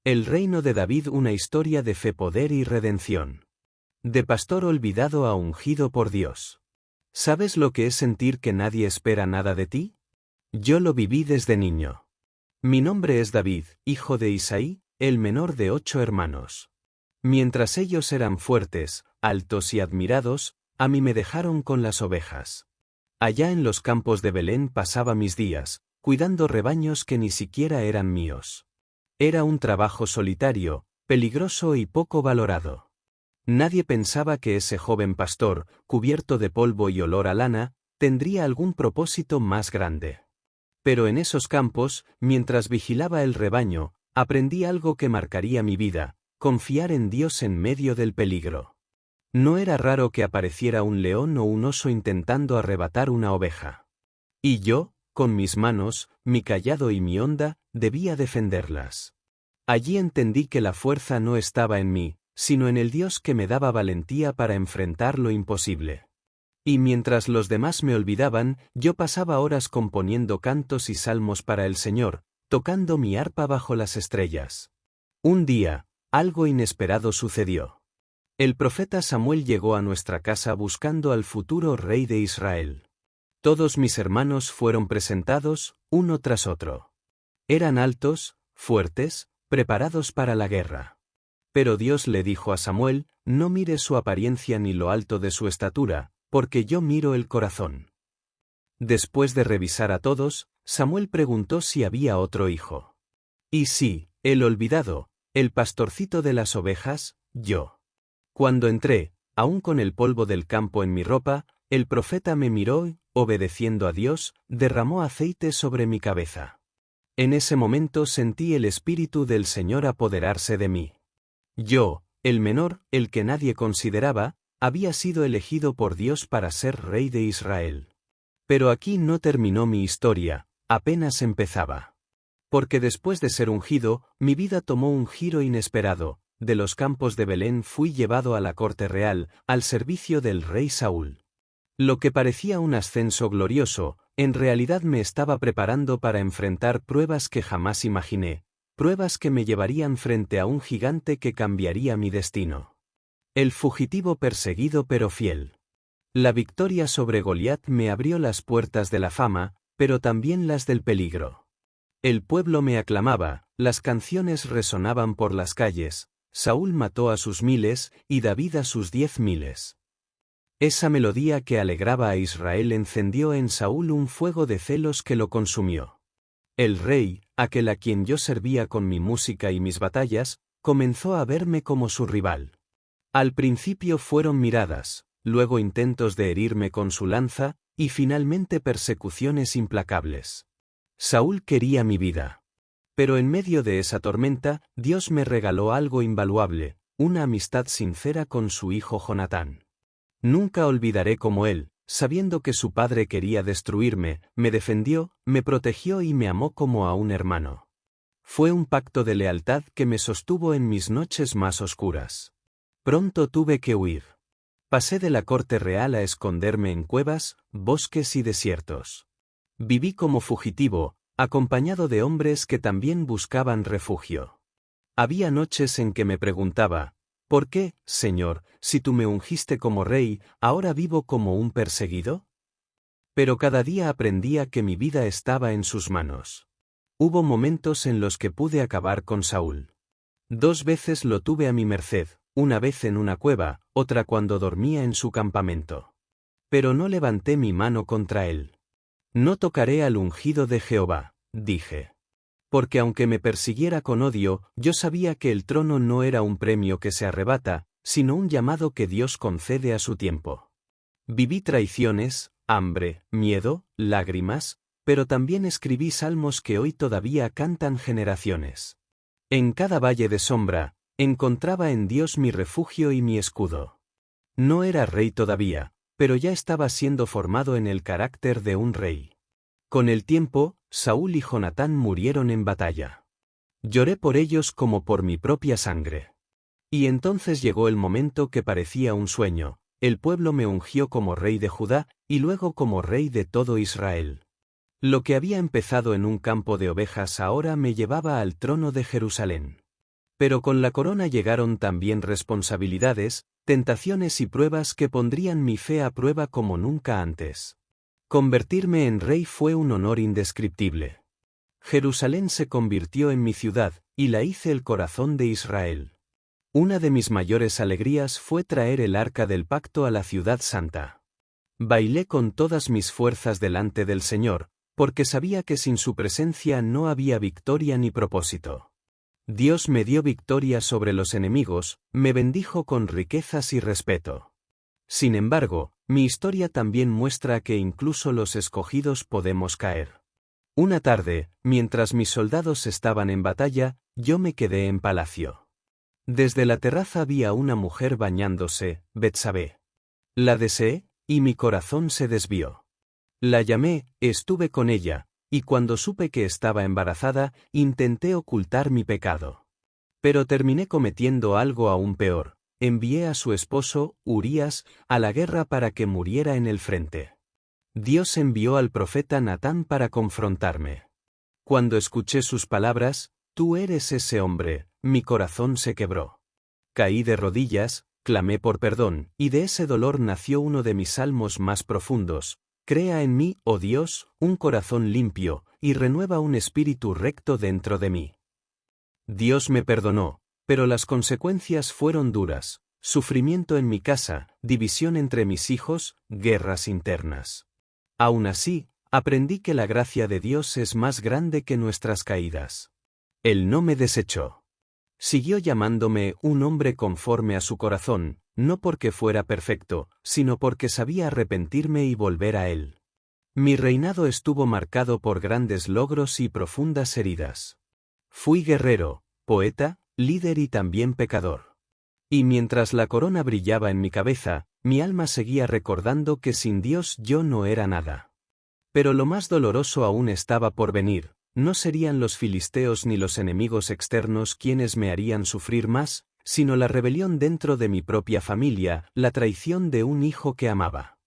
El reino de David, una historia de fe, poder y redención. De pastor olvidado a ungido por Dios. ¿Sabes lo que es sentir que nadie espera nada de ti? Yo lo viví desde niño. Mi nombre es David, hijo de Isaí, el menor de 8 hermanos. Mientras ellos eran fuertes, altos y admirados, a mí me dejaron con las ovejas. Allá en los campos de Belén pasaba mis días, cuidando rebaños que ni siquiera eran míos. Era un trabajo solitario, peligroso y poco valorado. Nadie pensaba que ese joven pastor, cubierto de polvo y olor a lana, tendría algún propósito más grande. Pero en esos campos, mientras vigilaba el rebaño, aprendí algo que marcaría mi vida: confiar en Dios en medio del peligro. No era raro que apareciera un león o un oso intentando arrebatar una oveja. Y yo, con mis manos, mi cayado y mi honda, debía defenderlas. Allí entendí que la fuerza no estaba en mí, sino en el Dios que me daba valentía para enfrentar lo imposible. Y mientras los demás me olvidaban, yo pasaba horas componiendo cantos y salmos para el Señor, tocando mi arpa bajo las estrellas. Un día, algo inesperado sucedió. El profeta Samuel llegó a nuestra casa buscando al futuro rey de Israel. Todos mis hermanos fueron presentados, uno tras otro. Eran altos, fuertes, preparados para la guerra. Pero Dios le dijo a Samuel: no mires su apariencia ni lo alto de su estatura, porque yo miro el corazón. Después de revisar a todos, Samuel preguntó si había otro hijo. Y sí, el olvidado, el pastorcito de las ovejas, yo. Cuando entré, aún con el polvo del campo en mi ropa, el profeta me miró y, obedeciendo a Dios, derramó aceite sobre mi cabeza. En ese momento sentí el Espíritu del Señor apoderarse de mí. Yo, el menor, el que nadie consideraba, había sido elegido por Dios para ser rey de Israel. Pero aquí no terminó mi historia, apenas empezaba. Porque después de ser ungido, mi vida tomó un giro inesperado. De los campos de Belén fui llevado a la corte real, al servicio del rey Saúl. Lo que parecía un ascenso glorioso, en realidad me estaba preparando para enfrentar pruebas que jamás imaginé, pruebas que me llevarían frente a un gigante que cambiaría mi destino. El fugitivo perseguido pero fiel. La victoria sobre Goliat me abrió las puertas de la fama, pero también las del peligro. El pueblo me aclamaba, las canciones resonaban por las calles: Saúl mató a sus 1000 y David a sus 10.000. Esa melodía que alegraba a Israel encendió en Saúl un fuego de celos que lo consumió. El rey, aquel a quien yo servía con mi música y mis batallas, comenzó a verme como su rival. Al principio fueron miradas, luego intentos de herirme con su lanza, y finalmente persecuciones implacables. Saúl quería mi vida. Pero en medio de esa tormenta, Dios me regaló algo invaluable: una amistad sincera con su hijo Jonatán. Nunca olvidaré cómo él, sabiendo que su padre quería destruirme, me defendió, me protegió y me amó como a un hermano. Fue un pacto de lealtad que me sostuvo en mis noches más oscuras. Pronto tuve que huir. Pasé de la corte real a esconderme en cuevas, bosques y desiertos. Viví como fugitivo, acompañado de hombres que también buscaban refugio. Había noches en que me preguntaba: ¿por qué, Señor, si tú me ungiste como rey, ahora vivo como un perseguido? Pero cada día aprendía que mi vida estaba en sus manos. Hubo momentos en los que pude acabar con Saúl. 2 veces lo tuve a mi merced, una vez en una cueva, otra cuando dormía en su campamento. Pero no levanté mi mano contra él. No tocaré al ungido de Jehová, dije. Porque aunque me persiguiera con odio, yo sabía que el trono no era un premio que se arrebata, sino un llamado que Dios concede a su tiempo. Viví traiciones, hambre, miedo, lágrimas, pero también escribí salmos que hoy todavía cantan generaciones. En cada valle de sombra, encontraba en Dios mi refugio y mi escudo. No era rey todavía, pero ya estaba siendo formado en el carácter de un rey. Con el tiempo, Saúl y Jonatán murieron en batalla. Lloré por ellos como por mi propia sangre. Y entonces llegó el momento que parecía un sueño: el pueblo me ungió como rey de Judá, y luego como rey de todo Israel. Lo que había empezado en un campo de ovejas ahora me llevaba al trono de Jerusalén. Pero con la corona llegaron también responsabilidades, tentaciones y pruebas que pondrían mi fe a prueba como nunca antes. Convertirme en rey fue un honor indescriptible. Jerusalén se convirtió en mi ciudad, y la hice el corazón de Israel. Una de mis mayores alegrías fue traer el arca del pacto a la ciudad santa. Bailé con todas mis fuerzas delante del Señor, porque sabía que sin su presencia no había victoria ni propósito. Dios me dio victoria sobre los enemigos, me bendijo con riquezas y respeto. Sin embargo, mi historia también muestra que incluso los escogidos podemos caer. Una tarde, mientras mis soldados estaban en batalla, yo me quedé en palacio. Desde la terraza vi a una mujer bañándose, Betsabé. La deseé, y mi corazón se desvió. La llamé, estuve con ella, y cuando supe que estaba embarazada, intenté ocultar mi pecado. Pero terminé cometiendo algo aún peor, envié a su esposo, Urías, a la guerra para que muriera en el frente. Dios envió al profeta Natán para confrontarme. Cuando escuché sus palabras, tú eres ese hombre, mi corazón se quebró. Caí de rodillas, clamé por perdón, y de ese dolor nació uno de mis salmos más profundos. Crea en mí, oh Dios, un corazón limpio, y renueva un espíritu recto dentro de mí. Dios me perdonó, pero las consecuencias fueron duras: sufrimiento en mi casa, división entre mis hijos, guerras internas. Aún así, aprendí que la gracia de Dios es más grande que nuestras caídas. Él no me desechó. Siguió llamándome un hombre conforme a su corazón, no porque fuera perfecto, sino porque sabía arrepentirme y volver a Él. Mi reinado estuvo marcado por grandes logros y profundas heridas. Fui guerrero, poeta, líder y también pecador. Y mientras la corona brillaba en mi cabeza, mi alma seguía recordando que sin Dios yo no era nada. Pero lo más doloroso aún estaba por venir. No serían los filisteos ni los enemigos externos quienes me harían sufrir más, sino la rebelión dentro de mi propia familia, la traición de un hijo que amaba.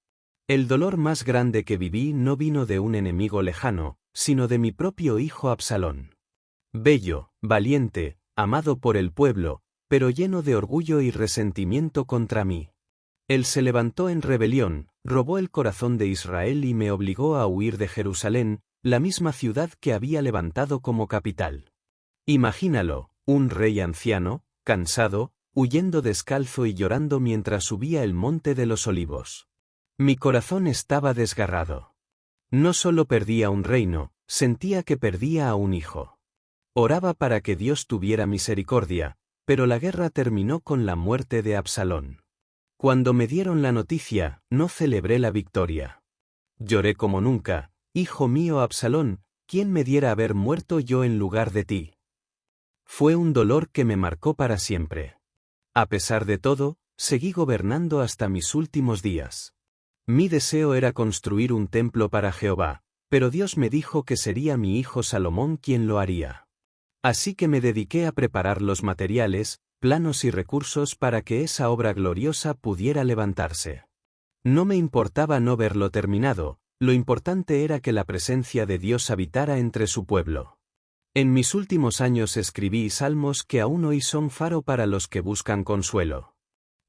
El dolor más grande que viví no vino de un enemigo lejano, sino de mi propio hijo Absalón. Bello, valiente, amado por el pueblo, pero lleno de orgullo y resentimiento contra mí. Él se levantó en rebelión, robó el corazón de Israel y me obligó a huir de Jerusalén, la misma ciudad que había levantado como capital. Imagínalo, un rey anciano, cansado, huyendo descalzo y llorando mientras subía el monte de los olivos. Mi corazón estaba desgarrado. No solo perdía un reino, sentía que perdía a un hijo. Oraba para que Dios tuviera misericordia, pero la guerra terminó con la muerte de Absalón. Cuando me dieron la noticia, no celebré la victoria. Lloré como nunca: hijo mío Absalón, ¿quién me diera haber muerto yo en lugar de ti? Fue un dolor que me marcó para siempre. A pesar de todo, seguí gobernando hasta mis últimos días. Mi deseo era construir un templo para Jehová, pero Dios me dijo que sería mi hijo Salomón quien lo haría. Así que me dediqué a preparar los materiales, planos y recursos para que esa obra gloriosa pudiera levantarse. No me importaba no verlo terminado, lo importante era que la presencia de Dios habitara entre su pueblo. En mis últimos años escribí salmos que aún hoy son faro para los que buscan consuelo.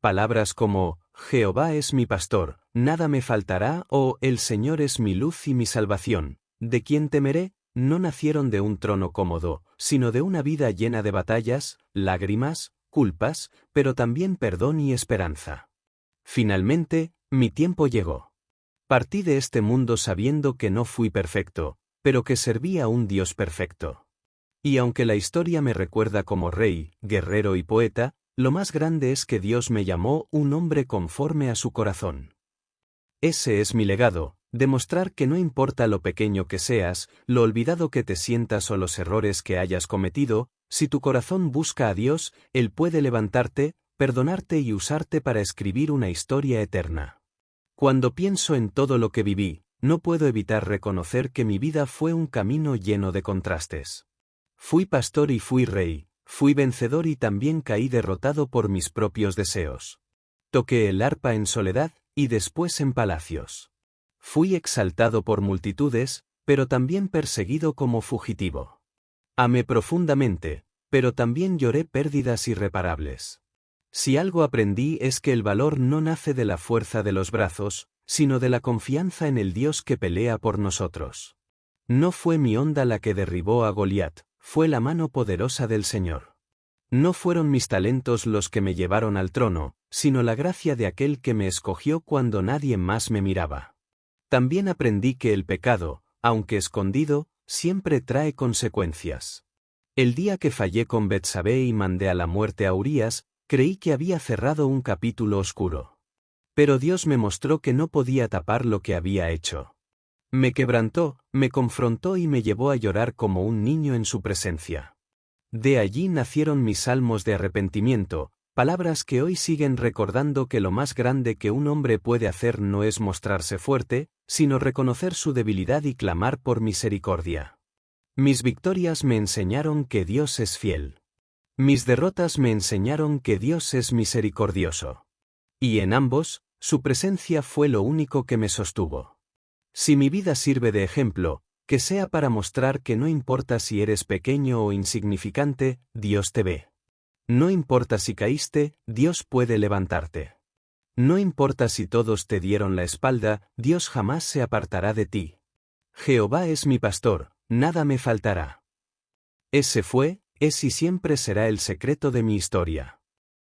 Palabras como: Jehová es mi pastor, nada me faltará, o el Señor es mi luz y mi salvación, ¿de quién temeré?, no nacieron de un trono cómodo, sino de una vida llena de batallas, lágrimas, culpas, pero también perdón y esperanza. Finalmente, mi tiempo llegó. Partí de este mundo sabiendo que no fui perfecto, pero que serví a un Dios perfecto. Y aunque la historia me recuerda como rey, guerrero y poeta, lo más grande es que Dios me llamó un hombre conforme a su corazón. Ese es mi legado: demostrar que no importa lo pequeño que seas, lo olvidado que te sientas o los errores que hayas cometido, si tu corazón busca a Dios, Él puede levantarte, perdonarte y usarte para escribir una historia eterna. Cuando pienso en todo lo que viví, no puedo evitar reconocer que mi vida fue un camino lleno de contrastes. Fui pastor y fui rey, fui vencedor y también caí derrotado por mis propios deseos. Toqué el arpa en soledad, y después en palacios. Fui exaltado por multitudes, pero también perseguido como fugitivo. Amé profundamente, Pero también lloré pérdidas irreparables. Si algo aprendí es que el valor no nace de la fuerza de los brazos, sino de la confianza en el Dios que pelea por nosotros. No fue mi onda la que derribó a Goliat, fue la mano poderosa del Señor. No fueron mis talentos los que me llevaron al trono, sino la gracia de aquel que me escogió cuando nadie más me miraba. También aprendí que el pecado, aunque escondido, siempre trae consecuencias. El día que fallé con Betsabé y mandé a la muerte a Urías, creí que había cerrado un capítulo oscuro. Pero Dios me mostró que no podía tapar lo que había hecho. Me quebrantó, me confrontó y me llevó a llorar como un niño en su presencia. De allí nacieron mis salmos de arrepentimiento, palabras que hoy siguen recordando que lo más grande que un hombre puede hacer no es mostrarse fuerte, sino reconocer su debilidad y clamar por misericordia. Mis victorias me enseñaron que Dios es fiel. Mis derrotas me enseñaron que Dios es misericordioso. Y en ambos, su presencia fue lo único que me sostuvo. Si mi vida sirve de ejemplo, que sea para mostrar que no importa si eres pequeño o insignificante, Dios te ve. No importa si caíste, Dios puede levantarte. No importa si todos te dieron la espalda, Dios jamás se apartará de ti. Jehová es mi pastor, nada me faltará. Ese fue, es y siempre será el secreto de mi historia.